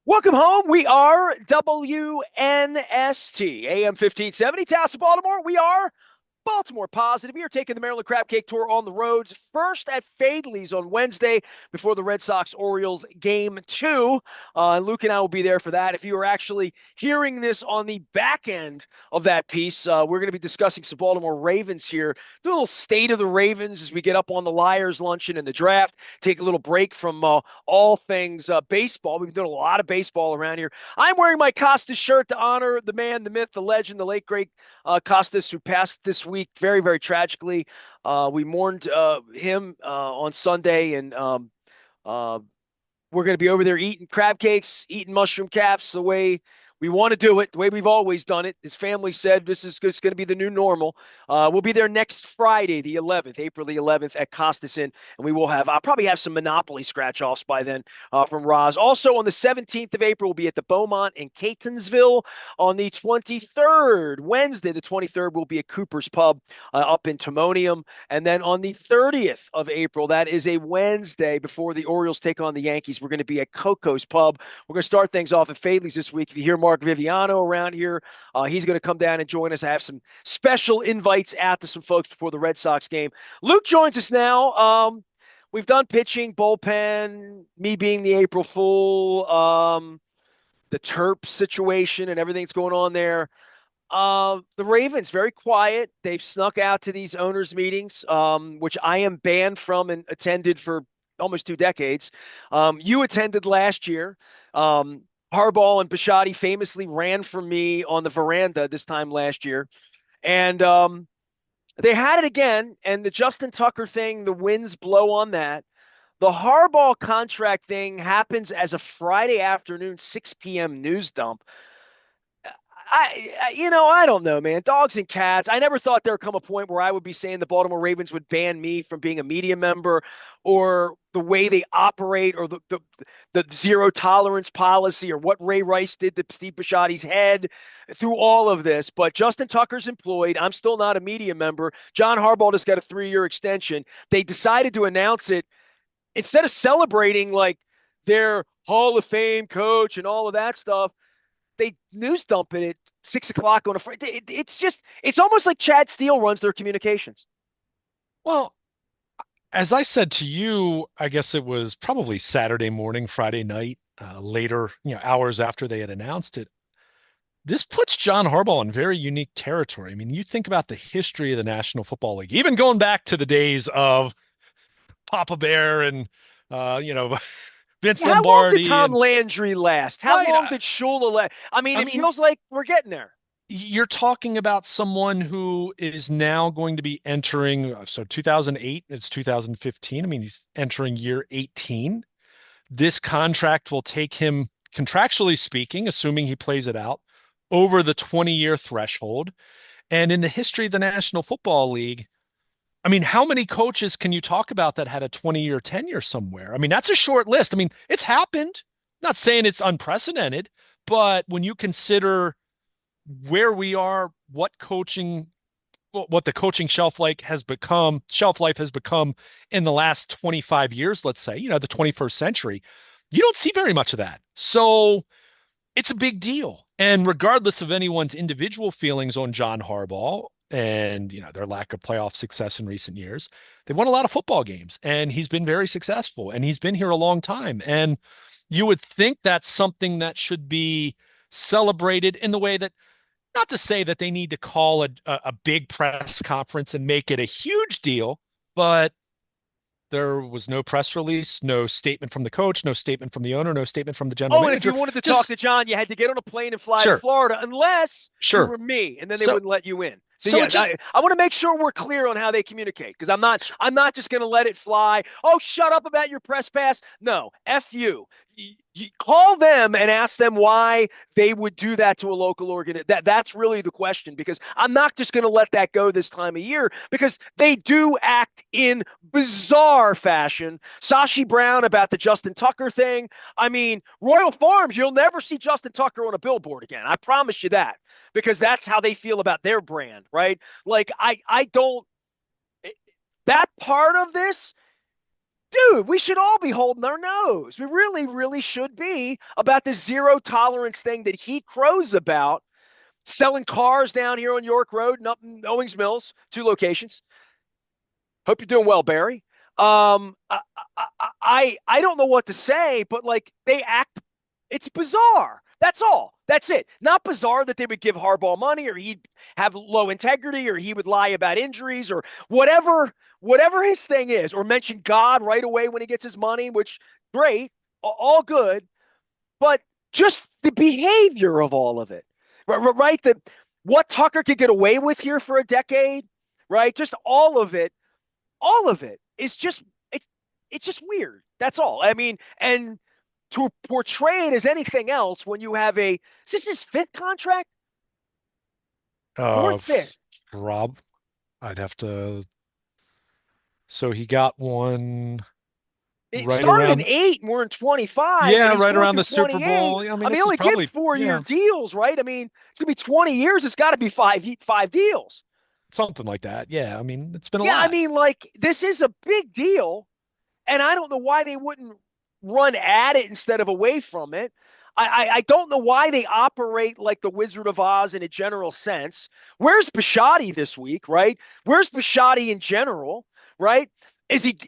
Welcome home. We are WNST, AM 1570, Taos, Baltimore. We are Baltimore Positive. We are taking the Maryland Crab Cake Tour on the roads. First at Fadley's on Wednesday before the Red Sox-Orioles game 2. Luke and I will be there for that. If you are actually hearing this on the back end of that piece, we're going to be discussing some Baltimore Ravens here. Do a little state of the Ravens as we get up on the Liars luncheon and the draft. Take a little break from all things baseball. We've been doing a lot of baseball around here. I'm wearing my Costas shirt to honor the man, the myth, the legend, the late, great Costas, who passed this week very, very tragically. We mourned him on Sunday, and uh, we're going to be over there eating crab cakes, eating mushroom caps the way we want to do it, the way we've always done it. His family said this is going to be the new normal. We'll be there next Friday, the 11th, April the 11th at Costas Inn, and I'll probably have some Monopoly scratch-offs by then from Roz. Also on the 17th of April, we'll be at the Beaumont in Catonsville. On the 23rd, Wednesday, the 23rd, we'll be at Cooper's Pub up in Timonium. And then on the 30th of April, that is a Wednesday before the Orioles take on the Yankees, we're going to be at Coco's Pub. We're going to start things off at Fadley's this week. If you hear Mark Viviano around here, he's going to come down and join us. I have some special invites out to some folks before the Red Sox game. Luke joins us now. We've done pitching, bullpen, me being the April Fool, the Terp situation and everything that's going on there. The Ravens, very quiet. They've snuck out to these owners' meetings, which I am banned from and attended for almost 2 decades. You attended last year. Harbaugh and Bisciotti famously ran from me on the veranda this time last year. And they had it again. And the Justin Tucker thing, the winds blow on that. The Harbaugh contract thing happens as a Friday afternoon, 6 p.m. news dump. I don't know, man. Dogs and cats. I never thought there would come a point where I would be saying the Baltimore Ravens would ban me from being a media member, or the way they operate, or the zero tolerance policy, or what Ray Rice did to Steve Bisciotti's head through all of this. But Justin Tucker's employed. I'm still not a media member. John Harbaugh just got a 3-year extension. They decided to announce it instead of celebrating like their Hall of Fame coach and all of that stuff. They news dump it at 6 o'clock on a Friday. It's almost like Chad Steele runs their communications. Well, as I said to you, I guess it was probably Saturday morning, Friday night, later, hours after they had announced it. This puts John Harbaugh in very unique territory. I mean, you think about the history of the National Football League, even going back to the days of Papa Bear and, uh, you know, Vince How long did Lombardi Tom and Landry last? How right. long did Shula last? I mean, I it mean, feels like we're getting there. you're talking about someone who is now going to be entering, so 2008, it's 2015. I mean, he's entering year 18. This contract will take him, contractually speaking, assuming he plays it out, over the 20-year threshold. And in the history of the National Football League, I mean, how many coaches can you talk about that had a 20-year tenure somewhere? I mean, that's a short list. I mean, it's happened. Not saying it's unprecedented, but when you consider where we are, what the coaching shelf life has become in the last 25 years, let's say, the 21st century, you don't see very much of that. So it's a big deal. And regardless of anyone's individual feelings on John Harbaugh and, their lack of playoff success in recent years, they've won a lot of football games and he's been very successful and he's been here a long time. And you would think that's something that should be celebrated in the way that, not to say that they need to call a big press conference and make it a huge deal, but there was no press release, no statement from the coach, no statement from the owner, no statement from the general Oh, and if you manager. wanted to talk Just to John, you had to get on a plane and fly to sure, Florida, unless you sure. were me, and then they So, wouldn't let you in. So so it yeah, just I want to make sure we're clear on how they communicate, because I'm not just going to let it fly. Oh, shut up about your press pass. No, F you. You call them and ask them why they would do that to a local organ. That's really the question, because I'm not just going to let that go this time of year, because they do act in bizarre fashion. Sashi Brown about the Justin Tucker thing. I mean, Royal Farms, you'll never see Justin Tucker on a billboard again. I promise you that, because that's how they feel about their brand, right? Like I don't, that part of this Dude, we should all be holding our nose. We really, really should be about the zero tolerance thing that he crows about, selling cars down here on York Road and up in Owings Mills, 2 locations. Hope you're doing well, Barry. I don't know what to say, but like they act, it's bizarre. That's all. That's it. Not bizarre that they would give Harbaugh money or he'd have low integrity or he would lie about injuries or whatever his thing is, or mention God right away when he gets his money, which great, all good, but just the behavior of all of it, right? The what Tucker could get away with here for a decade, right? Just all of it is just it's just weird. That's all. I mean, and to portray it as anything else when you have a is this his fifth contract? Uh, Fourth, fifth. Rob, I'd have to. So he got one It right started in around, 8 and we're in 25 and yeah, he's right going around through the Super 28. Bowl. I I mean, mean, they this is only give probably, 4 year yeah, deals, right? I mean, it's gonna be 20 years. It's got to be five deals. something like that. Yeah, I mean, it's been a Yeah, I lot. mean, like this is a big deal. And I don't know why they wouldn't run at it instead of away from it. I don't know why they operate like the Wizard of Oz in a general sense. Where's Bishotti this week, right? Where's Bishotti in general, right? Is he?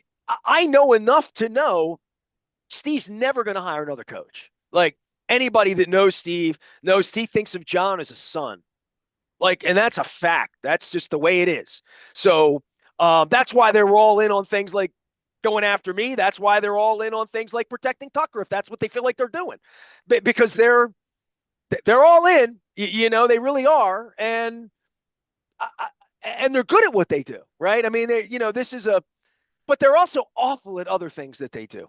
I know enough to know Steve's never going to hire another coach. Like anybody that knows Steve knows he thinks of John as a son. Like, and that's a fact. That's just the way it is. So that's why they're all in on things like going after me. That's why they're all in on things like protecting Tucker if that's what they feel like they're doing, because they're all in. They really are, and they're good at what they do, right? I mean, this is a, but they're also awful at other things that they do,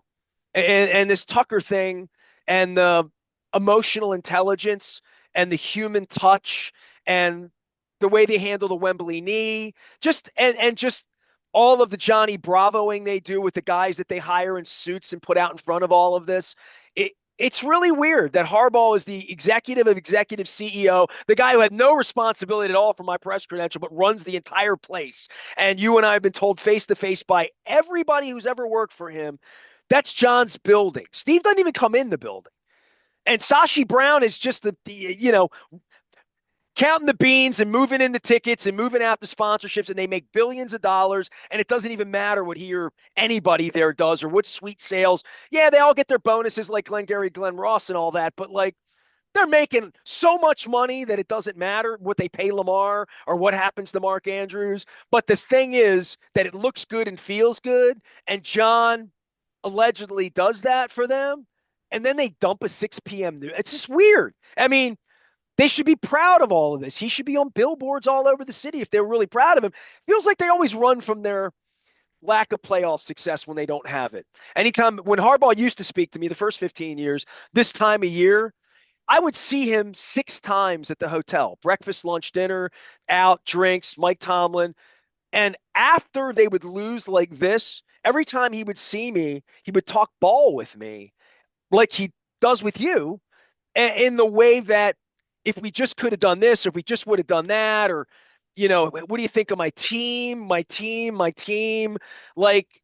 and this Tucker thing, and the emotional intelligence, and the human touch, and the way they handle the Wembley knee, just all of the Johnny Bravoing they do with the guys that they hire in suits and put out in front of all of this. It's really weird that Harbaugh is the executive of executive CEO, the guy who had no responsibility at all for my press credential, but runs the entire place. And you and I have been told face to face by everybody who's ever worked for him, that's John's building. Steve doesn't even come in the building. And Sashi Brown is just the counting the beans and moving in the tickets and moving out the sponsorships, and they make billions of dollars, and it doesn't even matter what he or anybody there does or what sweet sales. Yeah, they all get their bonuses like Glengarry Glen Ross and all that, but like they're making so much money that it doesn't matter what they pay Lamar or what happens to Mark Andrews. But the thing is that it looks good and feels good, and John allegedly does that for them, and then they dump a 6 p.m. news. It's just weird. I mean, they should be proud of all of this. He should be on billboards all over the city if they're really proud of him. Feels like they always run from their lack of playoff success when they don't have it. Anytime when Harbaugh used to speak to me the first 15 years, this time of year, I would see him 6 times at the hotel, breakfast, lunch, dinner, out, drinks, Mike Tomlin. And after they would lose like this, every time he would see me, he would talk ball with me like he does with you, in the way that if we just could have done this, or if we just would have done that, or, what do you think of my team, my team, my team? Like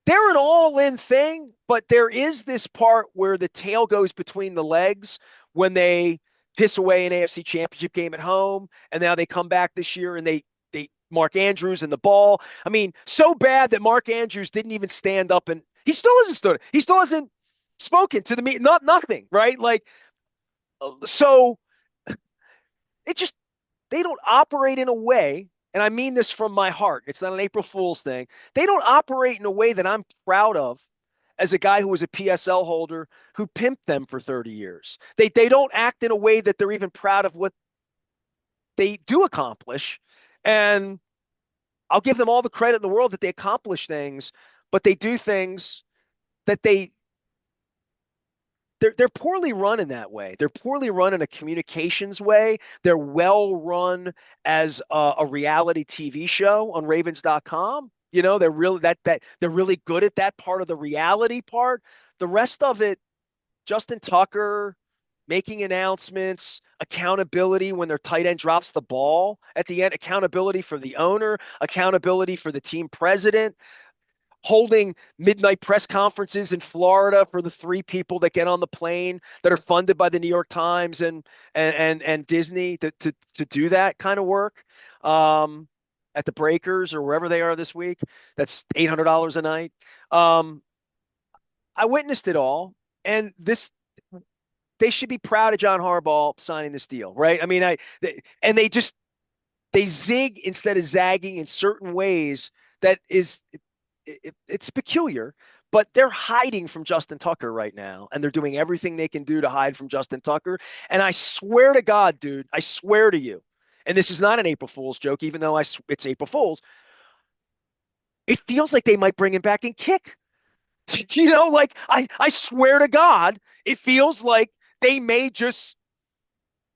they're an all in thing, but there is this part where the tail goes between the legs when they piss away an AFC championship game at home. And now they come back this year and they Mark Andrews and the ball. I mean, so bad that Mark Andrews didn't even stand up, and he still hasn't stood. He still hasn't spoken to the media, nothing, right? Like, so it just they don't operate in a way, and I mean this from my heart. It's not an April Fool's thing. They don't operate in a way that I'm proud of as a guy who was a PSL holder who pimped them for 30 years. They don't act in a way that they're even proud of what they do accomplish. And I'll give them all the credit in the world that they accomplish things, but they do things that they're poorly run in that way. They're poorly run in a communications way. They're well run as a reality TV show on Ravens.com. They're really that they're really good at that part of the reality part. The rest of it, Justin Tucker making announcements, accountability when their tight end drops the ball at the end, accountability for the owner, accountability for the team president. holding midnight press conferences in Florida for the three people that get on the plane that are funded by the New York Times and Disney to do that kind of work at the Breakers or wherever they are this week. That's $800 a night. Um, I witnessed it all, and this they should be proud of John Harbaugh signing this deal, right? I mean, and they zig instead of zagging in certain ways that is it's peculiar, but they're hiding from Justin Tucker right now, and they're doing everything they can do to hide from Justin Tucker. And I swear to God, dude, I swear to you, and this is not an April Fool's joke, even though it's April Fool's. It feels like they might bring him back and kick. Like I swear to God, it feels like they may just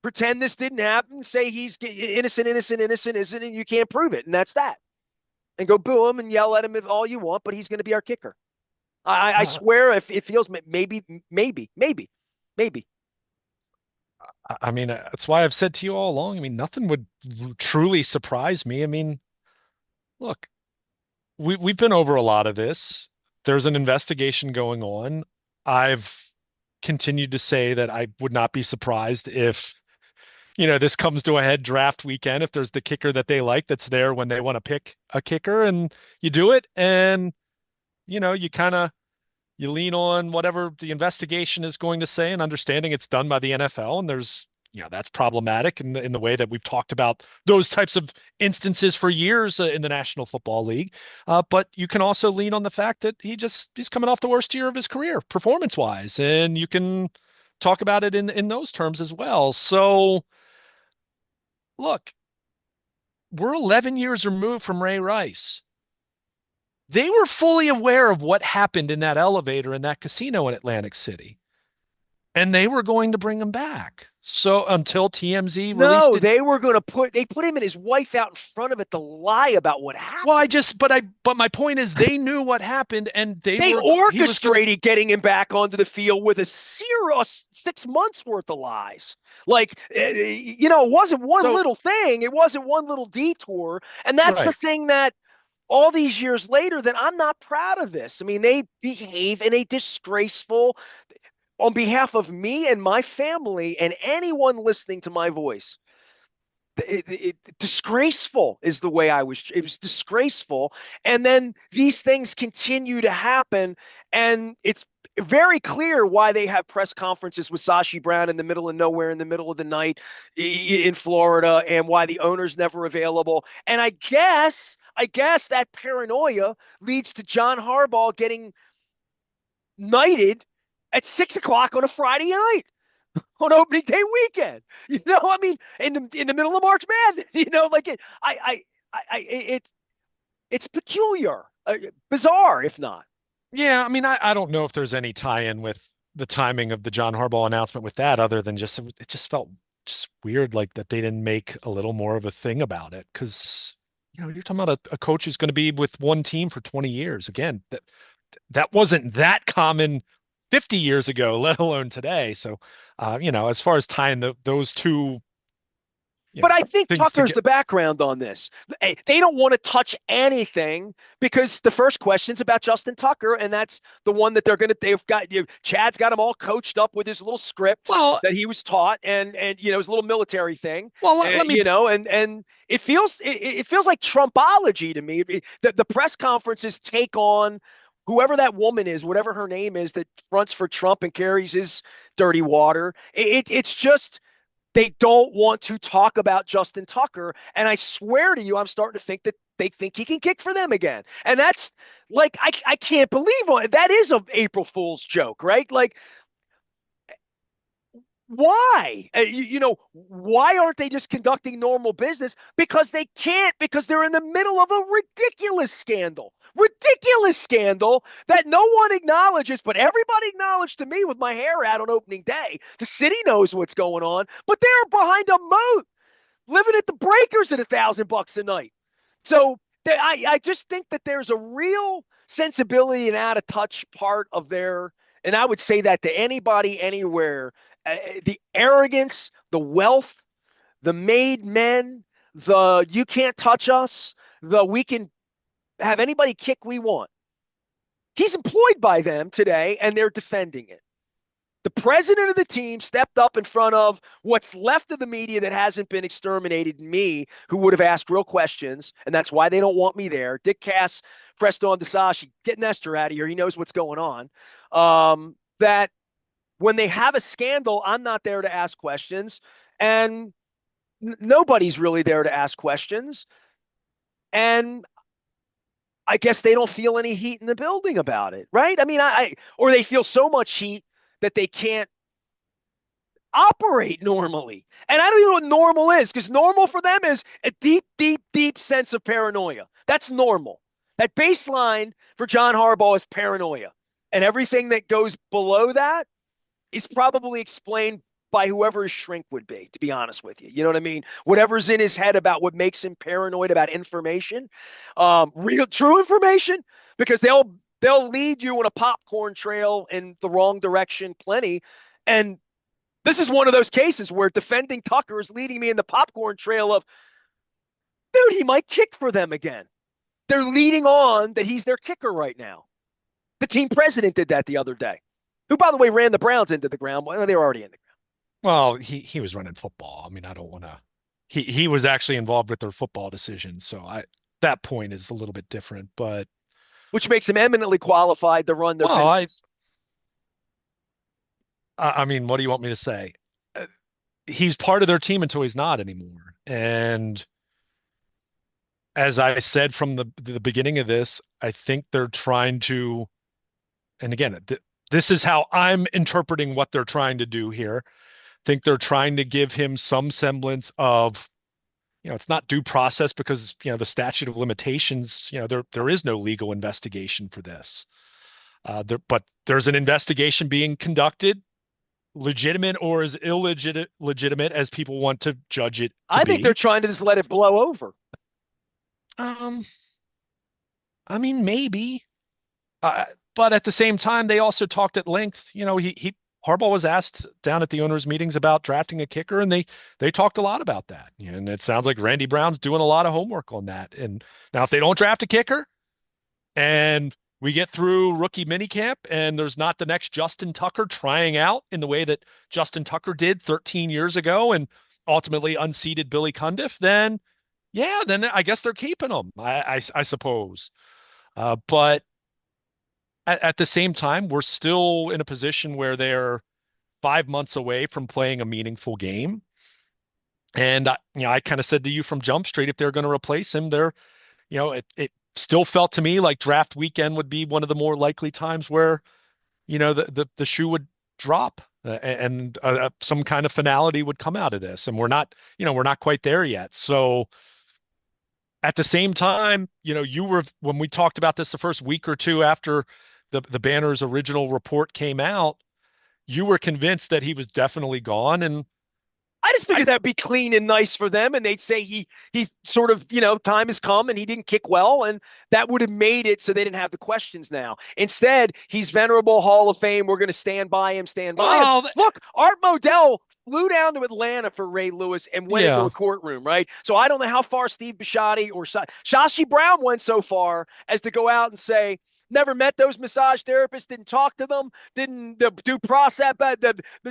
pretend this didn't happen, say he's innocent, innocent, innocent, isn't, and you can't prove it, and that's that. And go boo him and yell at him if all you want, but he's going to be our kicker. I Uh, swear, if it feels maybe. I mean, that's why I've said to you all along. I mean, nothing would truly surprise me. I mean, look, we've been over a lot of this. There's an investigation going on. I've continued to say that I would not be surprised if, this comes to a head draft weekend, if there's the kicker that they like that's there when they want to pick a kicker and you do it and, you kind of you lean on whatever the investigation is going to say and understanding it's done by the NFL. And there's, that's problematic in the way that we've talked about those types of instances for years in the National Football League. But you can also lean on the fact that he's coming off the worst year of his career performance wise. And you can talk about it in those terms as well. So look, we're 11 years removed from Ray Rice. They were fully aware of what happened in that elevator in that casino in Atlantic City, and they were going to bring him back. So until TMZ released No, it, they put him and his wife out in front of it to lie about what well, happened. but my point is they knew what happened, and They he was going to. orchestrated getting him back onto the field with a serious 6 months worth of lies. Like, it wasn't one So little thing. It wasn't one little detour. And that's the right, thing that all these years later that I'm not proud of this. I mean, they behave in a disgraceful, on behalf of me and my family and anyone listening to my voice. Disgraceful is the way it was disgraceful. And then these things continue to happen. And it's very clear why they have press conferences with Sashi Brown in the middle of nowhere, in the middle of the night in Florida, and why the owner's never available. And I guess that paranoia leads to John Harbaugh getting knighted at 6 o'clock on a Friday night on opening day weekend. I mean, in the middle of March Madness. Like it's peculiar, bizarre, if not. yeah. I mean, I don't know if there's any tie-in with the timing of the John Harbaugh announcement with that, other than just it just felt just weird, like that they didn't make a little more of a thing about it because. You're talking about a coach who's going to be with one team for 20 years. Again, that wasn't that common 50 years ago, let alone today. So, as far as tying those two, But I think things to Tucker's get. the background on this. They don't want to touch anything because the first question's about Justin Tucker, and that's the one that they've got. Chad's got him all coached up with his little script Well, that he was taught, and his little military thing. well, let me. And it feels like Trumpology to me. The press conferences take on whoever that woman is, whatever her name is, that fronts for Trump and carries his dirty water. It's just they don't want to talk about Justin Tucker. And I swear to you, I'm starting to think that they think he can kick for them again. And that's like, I can't believe that is an April Fool's joke, right? Like, why? Why aren't they just conducting normal business? Because they can't, because they're in the middle of a ridiculous scandal that no one acknowledges, but everybody acknowledged to me with my hair out on opening day. The city knows what's going on, but they're behind a moat, living at the Breakers at $1,000 a night. So I just think that there's a real sensibility and out of touch part of and I would say that to anybody, anywhere, the arrogance, the wealth, the made men, the you can't touch us, the we can have anybody kick we want. He's employed by them today, and they're defending it. The president of the team stepped up in front of what's left of the media that hasn't been exterminated, me, who would have asked real questions, and that's why they don't want me there. Dick Cass pressed on to Sashi, get Nestor out of here. He knows what's going on. That when they have a scandal, I'm not there to ask questions, and nobody's really there to ask questions. And I guess they don't feel any heat in the building about it, right? I mean, or they feel so much heat that they can't operate normally. And I don't even know what normal is, because normal for them is a deep, deep, deep sense of paranoia. That's normal. That baseline for John Harbaugh is paranoia. And everything that goes below that is probably explained by whoever his shrink would be, to be honest with you. You know what I mean? Whatever's in his head about what makes him paranoid about information, real, true information, because they'll lead you on a popcorn trail in the wrong direction plenty. And this is one of those cases where defending Tucker is leading me in the popcorn trail of, dude, he might kick for them again. They're leading on that he's their kicker right now. The team president did that the other day, who, by the way, ran the Browns into the ground. Well, they were already in the ground. Well, he was running football. I mean, I don't want to. He was actually involved with their football decisions, so I that point is a little bit different. But which makes him eminently qualified to run their well, business. I mean, what do you want me to say? He's part of their team until he's not anymore. And as I said from the beginning of this, I think they're trying to, and again, this is how I'm interpreting what they're trying to do here. I think they're trying to give him some semblance of, it's not due process because, the statute of limitations, there is no legal investigation for this. But there's an investigation being conducted, legitimate or as illegitimate as people want to judge it to I think be. they're trying to just let it blow over. I mean, maybe. But at the same time, they also talked at length. Harbaugh was asked down at the owners' meetings about drafting a kicker, and they talked a lot about that. And it sounds like Randy Brown's doing a lot of homework on that. And now, if they don't draft a kicker, and we get through rookie minicamp, and there's not the next Justin Tucker trying out in the way that Justin Tucker did 13 years ago, and ultimately unseated Billy Cundiff, then yeah, then I guess they're keeping him. I suppose. But at the same time, we're still in a position where they're 5 months away from playing a meaningful game. And I kind of said to you from Jump Street, if they're going to replace him, it still felt to me like draft weekend would be one of the more likely times where, the shoe would drop and some kind of finality would come out of this. And we're not quite there yet. So at the same time, when we talked about this the first week or two after the Banner's original report came out, you were convinced that he was definitely gone. And I just figured that'd be clean and nice for them, and they'd say he's sort of, time has come and he didn't kick well, and that would have made it so they didn't have the questions now. Instead, he's venerable Hall of Fame. We're going to stand by him, stand by him. Look, Art Modell flew down to Atlanta for Ray Lewis and went into a courtroom, right? So I don't know how far Steve Bisciotti or Shashi Brown went so far as to go out and say, never met those massage therapists, didn't talk to them, didn't do process.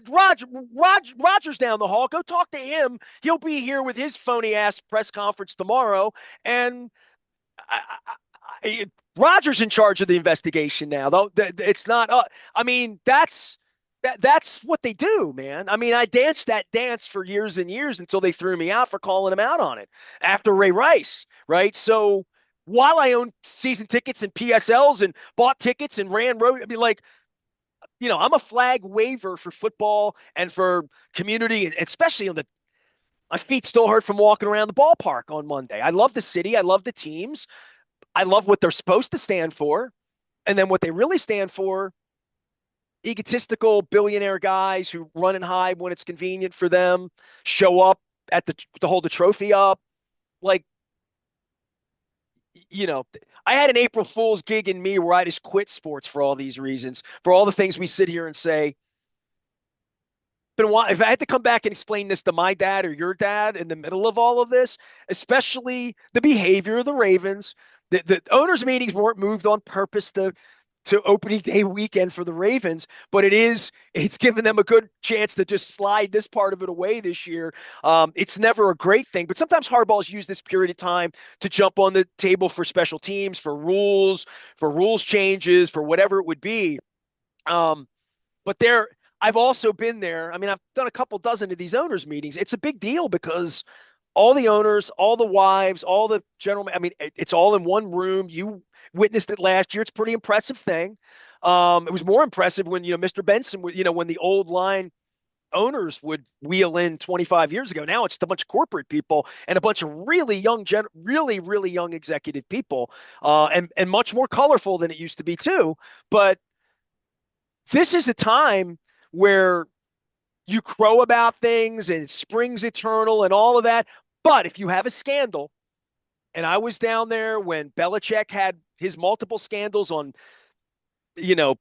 Roger's down the hall. Go talk to him. He'll be here with his phony ass press conference tomorrow. And Roger's in charge of the investigation now, though. It's not. I mean, that's what they do, man. I mean, I danced that dance for years and years until they threw me out for calling him out on it after Ray Rice, right? So while I owned season tickets and PSLs and bought tickets and ran road, I mean, I'm a flag waver for football and for community, and especially my feet still hurt from walking around the ballpark on Monday. I love the city. I love the teams. I love what they're supposed to stand for. And then what they really stand for, egotistical billionaire guys who run and hide when it's convenient for them, show up to hold the trophy up. I had an April Fool's gig in me where I just quit sports for all these reasons, for all the things we sit here and say. But if I had to come back and explain this to my dad or your dad in the middle of all of this, especially the behavior of the Ravens, the owners' meetings weren't moved on purpose to to opening day weekend for the Ravens, but it's given them a good chance to just slide this part of it away this year. It's never a great thing, but sometimes hardballs use this period of time to jump on the table for special teams, for rules changes, for whatever it would be. Um, but I've also been there. I mean, I've done a couple dozen of these owners meetings. It's a big deal because all the owners, all the wives, all the gentlemen, I mean, it's all in one room. You witnessed it last year. It's a pretty impressive thing. It was more impressive when, Mr. Benson, when the old line owners would wheel in 25 years ago. Now it's a bunch of corporate people and a bunch of really young, really, really young executive people, and much more colorful than it used to be too. But this is a time where you crow about things and spring's eternal and all of that. But if you have a scandal, and I was down there when Belichick had his multiple scandals on, you know,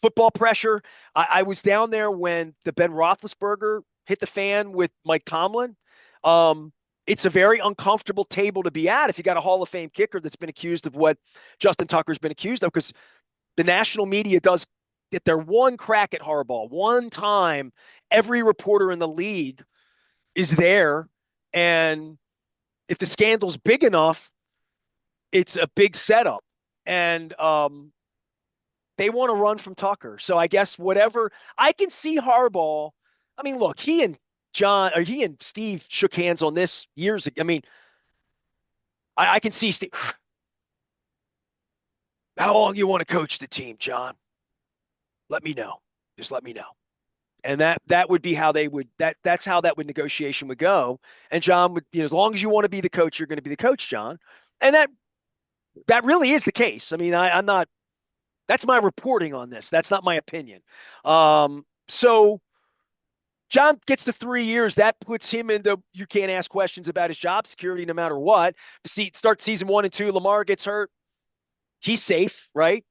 football pressure. I was down there when the Ben Roethlisberger hit the fan with Mike Tomlin. It's a very uncomfortable table to be at if you got a Hall of Fame kicker that's been accused of what Justin Tucker's been accused of, because the national media does get their one crack at Harbaugh. One time, every reporter in the league is there. And if the scandal's big enough, it's a big setup. And they want to run from Tucker. So I guess whatever, I can see Harbaugh. I mean, look, he and Steve shook hands on this years ago. I mean, I can see Steve. How long you want to coach the team, John? Let me know. Just let me know. And that would be how they would that's how that would negotiation would go. And John would, as long as you want to be the coach, you're going to be the coach, John. And that really is the case. I mean, I'm not. That's my reporting on this. That's not my opinion. So John gets to 3 years. That puts him into, you can't ask questions about his job security no matter what. Start season 1 and 2. Lamar gets hurt. He's safe, right?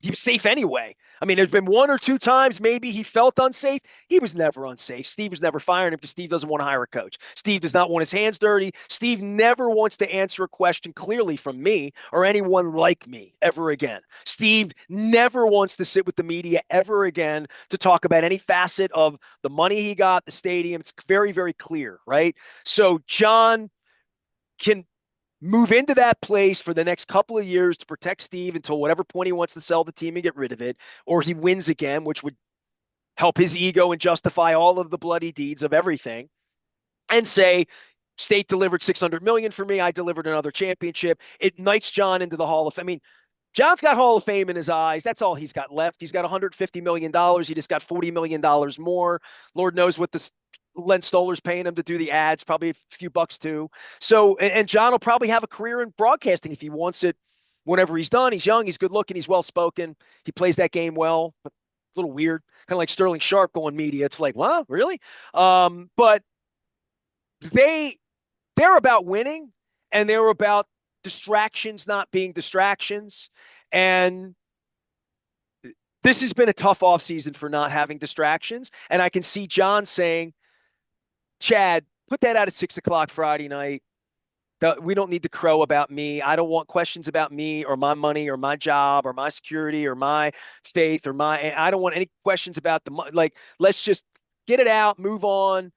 He was safe anyway. I mean, there's been 1 or 2 times maybe he felt unsafe. He was never unsafe. Steve was never firing him because Steve doesn't want to hire a coach. Steve does not want his hands dirty. Steve never wants to answer a question clearly from me or anyone like me ever again. Steve never wants to sit with the media ever again to talk about any facet of the money he got, the stadium. It's very, very clear, right? So John can move into that place for the next couple of years to protect Steve until whatever point he wants to sell the team and get rid of it, or he wins again, which would help his ego and justify all of the bloody deeds of everything, and say, State delivered 600 million for me. I delivered another championship. It knights John into the Hall of Fame. I mean, John's got Hall of Fame in his eyes. That's all he's got left. He's got $150 million. He just got $40 million more. Lord knows what this Len Stoller's paying him to do the ads, probably a few bucks too. So, and John will probably have a career in broadcasting if he wants it whenever he's done. He's young, he's good looking, he's well spoken. He plays that game well. But it's a little weird, kind of like Sterling Sharp going media. It's like, well, really? But they're about winning, and they're about distractions not being distractions. And this has been a tough offseason for not having distractions. And I can see John saying, Chad, put that out at 6 o'clock Friday night. We don't need to crow about me. I don't want questions about me or my money or my job or my security or my faith or I don't want any questions about let's just get it out, move on.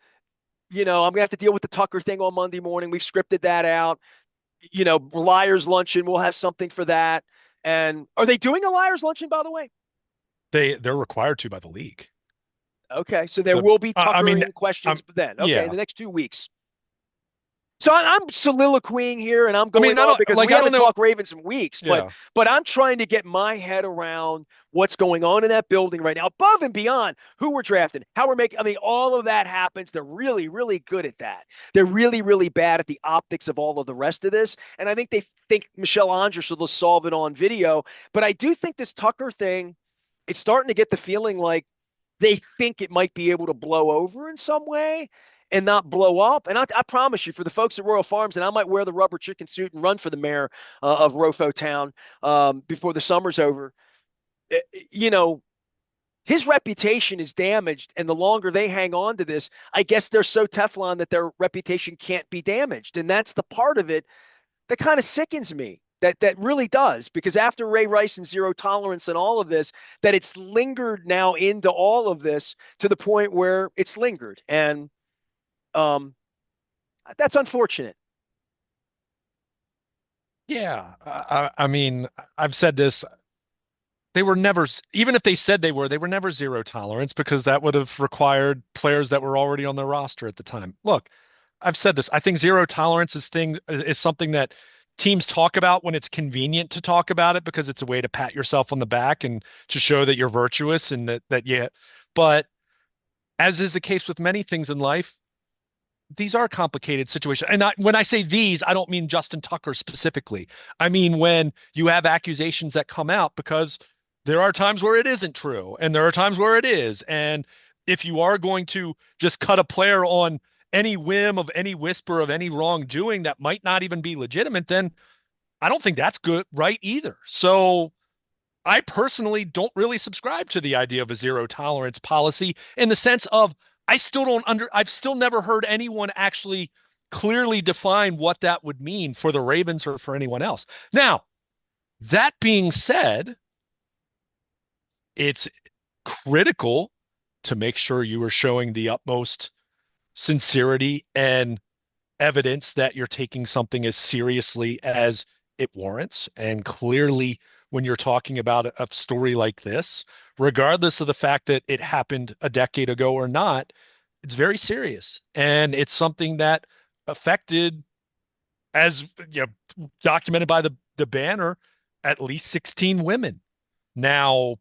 I'm going to have to deal with the Tucker thing on Monday morning. We've scripted that out. Liars luncheon. We'll have something for that. And are they doing a liars luncheon, by the way? They're required to by the league. Okay, so there will be I mean, Tuckering questions then. Okay, yeah. in the next 2 weeks. So I'm soliloquying here, and I'm going on because we I haven't don't know. talked Ravens in weeks. Yeah. But I'm trying to get my head around what's going on in that building right now, above and beyond who we're drafting, how we're making. I mean, all of that happens. They're really, really good at that. They're really, really bad at the optics of all of the rest of this. And I think they think Michelle Andrews will solve it on video. But I do think this Tucker thing, it's starting to get the feeling like they think it might be able to blow over in some way and not blow up. And I promise you, for the folks at Royal Farms, and I might wear the rubber chicken suit and run for the mayor of Rofo Town before the summer's over. His reputation is damaged, and the longer they hang on to this, I guess they're so Teflon that their reputation can't be damaged. And that's the part of it that kind of sickens me. That really does, because after Ray Rice and zero tolerance and all of this, that it's lingered now into all of this to the point where it's lingered, and um, that's unfortunate. Yeah, I mean, I've said this. They were never, even if they said they were never zero tolerance because that would have required players that were already on their roster at the time. Look, I've said this. I think zero tolerance is something that teams talk about when it's convenient to talk about it because it's a way to pat yourself on the back and to show that you're virtuous and that yeah. But as is the case with many things in life, these are complicated situations. And when I say these, I don't mean Justin Tucker specifically. I mean when you have accusations that come out because there are times where it isn't true and there are times where it is. And if you are going to just cut a player on any whim of any whisper of any wrongdoing that might not even be legitimate, then I don't think that's good, right either. So I personally don't really subscribe to the idea of a zero tolerance policy in the sense of I've still never heard anyone actually clearly define what that would mean for the Ravens or for anyone else. Now, that being said, it's critical to make sure you are showing the utmost sincerity and evidence that you're taking something as seriously as it warrants. And clearly, when you're talking about a story like this, regardless of the fact that it happened a decade ago or not, it's very serious. And it's something that affected, as you know, documented by the banner, at least 16 women. Now,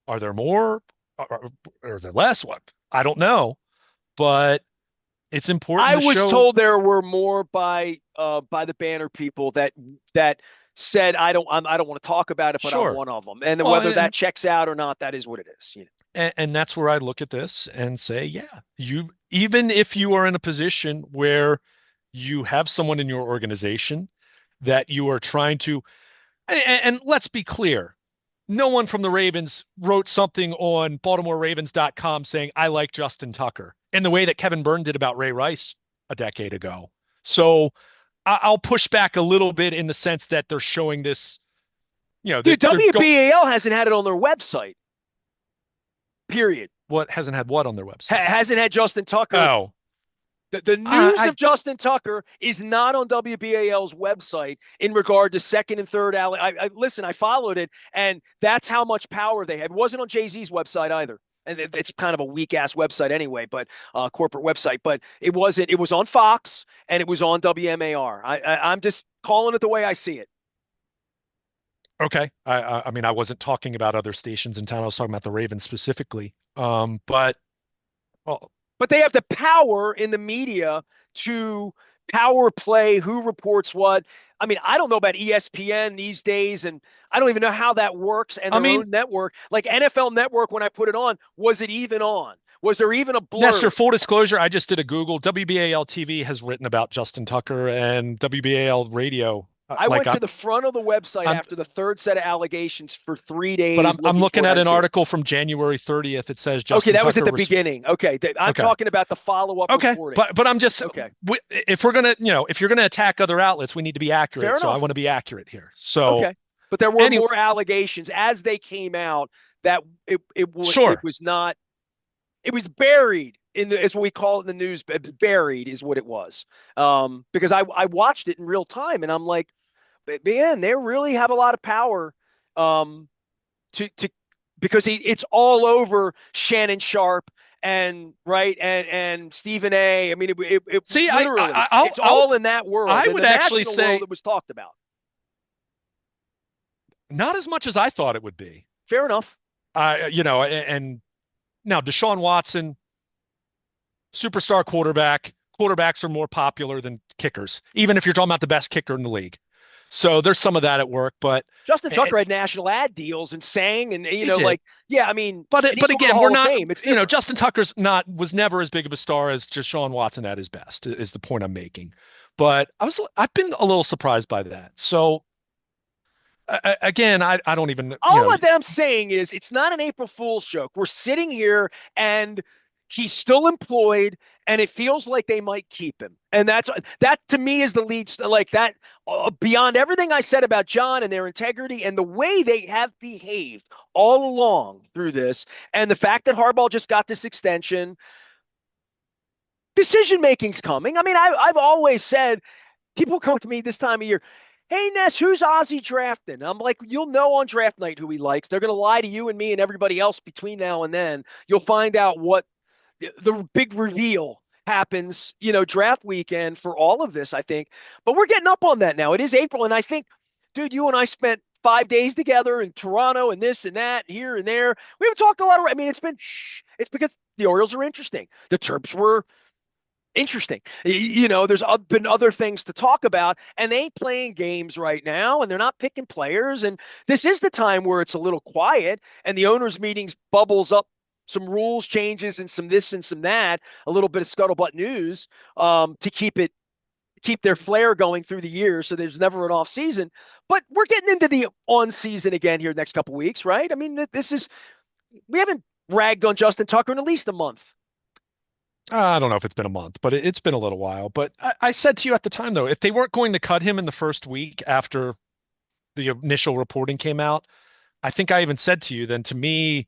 are there more? Are there less? What? I don't know. But it's important I to was show. told there were more by the banner people that said I don't want to talk about it, but I'm Sure. one of them. And Well, whether that checks out or not, that is what it is. You know. and that's where I look at this and say, yeah, you even if you are in a position where you have someone in your organization that you are trying to, and let's be clear, no one from the Ravens wrote something on BaltimoreRavens.com saying, I like Justin Tucker in the way that Kevin Byrne did about Ray Rice a decade ago. So I'll push back a little bit in the sense that they're showing this, that Dude, they're go WBAL hasn't had it on their website. Period. what hasn't had what on their website. Hasn't had Justin Tucker. Oh, The news I of Justin Tucker is not on WBAL's website in regard to second and third. Listen, I followed it, and that's how much power they had. It wasn't on Jay Z's website either, and it's kind of a weak ass website anyway, but corporate website. But it wasn't. It was on Fox and it was on WMAR. I'm just calling it the way I see it. Okay. I mean, I wasn't talking about other stations in town. I was talking about the Ravens specifically. But well, But they have the power in the media to power play who reports what. I mean, I don't know about ESPN these days, and I don't even know how that works, and I their mean, own network. Like NFL Network, when I put it on, was it even on? Was there even a Nestor, blur? full disclosure, I just did a Google. WBAL TV has written about Justin Tucker and WBAL radio. I went to the front of the website I'm, after the third set of allegations for three but days I'm looking for looking it. I at didn't an see it. article from January 30th. It says Okay, Justin that was at Tucker the was beginning. Okay, I'm okay. talking about the follow-up Okay, reporting. but I'm just Okay, if we're gonna if you're gonna attack other outlets, we need to be fair accurate. So I enough. want to be accurate here. So Okay, but there were anyway, more allegations as they came out that it sure. was not. It was buried in the, is what we call it in the news. Buried is what it was. Because I watched it in real time and I'm like, man, they really have a lot of power. Um, to because it's all over Shannon Sharp and right and Stephen A. I mean, it See, literally it's I'll all in that world I in would the actually national world. say It was talked about. not as much as I thought it would be. Fair enough. And now Deshaun Watson, superstar quarterback. Quarterbacks are more popular than kickers, even if you're talking about the best kicker in the league. So there's some of that at work, but Justin eh, Tucker had national ad deals and sang, and he did. like, yeah, I mean, But and he's but going to the again, we're Hall of not. Fame. It's different. Justin Tucker's not was never as big of a star as Deshaun Watson at his best. Is the point I'm making. But I've been a little surprised by that. So again, I don't even All of them saying is it's not an April Fool's joke. We're sitting here and He's still employed, and it feels like they might keep him. And that to me is the lead, like that, beyond everything I said about John and their integrity and the way they have behaved all along through this, and the fact that Harbaugh just got this extension. Decision making's coming. I mean, I've always said, people come to me this time of year, hey, Ness, who's Ozzy drafting? I'm like, you'll know on draft night who he likes. They're going to lie to you and me and everybody else between now and then. You'll find out what the big reveal happens, draft weekend for all of this, I think. But we're getting up on that now. It is April. And I think, dude, you and I spent 5 days together in Toronto and this and that, here and there. We haven't talked a lot of, I mean, it's because the Orioles are interesting. The Terps were interesting. There's been other things to talk about, and they ain't playing games right now, and they're not picking players. And this is the time where it's a little quiet, and the owners' meetings bubbles up some rules changes and some this and some that, a little bit of scuttlebutt news to keep their flair going through the year, so there's never an off season. But we're getting into the on season again here next couple weeks, right? I mean, we haven't ragged on Justin Tucker in at least a month. I don't know if it's been a month, but it's been a little while. But I said to you at the time, though, if they weren't going to cut him in the first week after the initial reporting came out, I think I even said to you, then to me,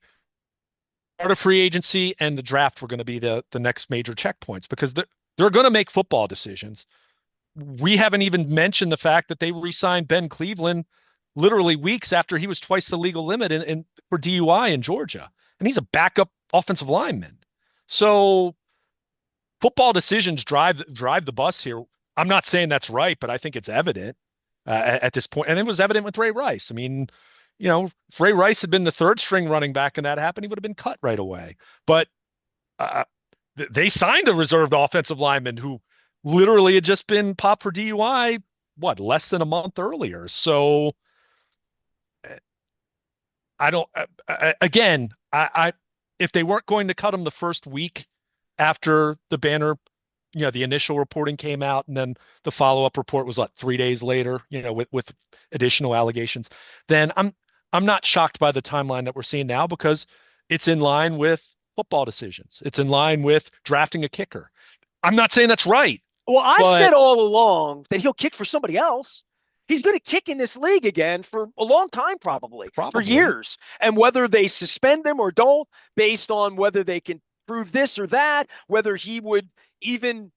part of free agency and the draft were going to be the next major checkpoints because they're going to make football decisions. We haven't even mentioned the fact that they re-signed Ben Cleveland literally weeks after he was twice the legal limit for DUI in Georgia, and he's a backup offensive lineman. So football decisions drive the bus here. I'm not saying that's right, but I think it's evident at this point, and it was evident with Ray Rice. I mean, if Ray Rice had been the third string running back and that happened, he would have been cut right away. But uh, they signed a reserved offensive lineman who literally had just been popped for DUI, less than a month earlier. So I don't, again, I if they weren't going to cut him the first week after the banner, the initial reporting came out, and then the follow-up report was 3 days later, with additional allegations, then I'm not shocked by the timeline that we're seeing now because it's in line with football decisions. It's in line with drafting a kicker. I'm not saying that's right. Well, I've said all along that he'll kick for somebody else. He's going to kick in this league again for a long time, probably for years. And whether they suspend him or don't, based on whether they can prove this or that, whether he would even.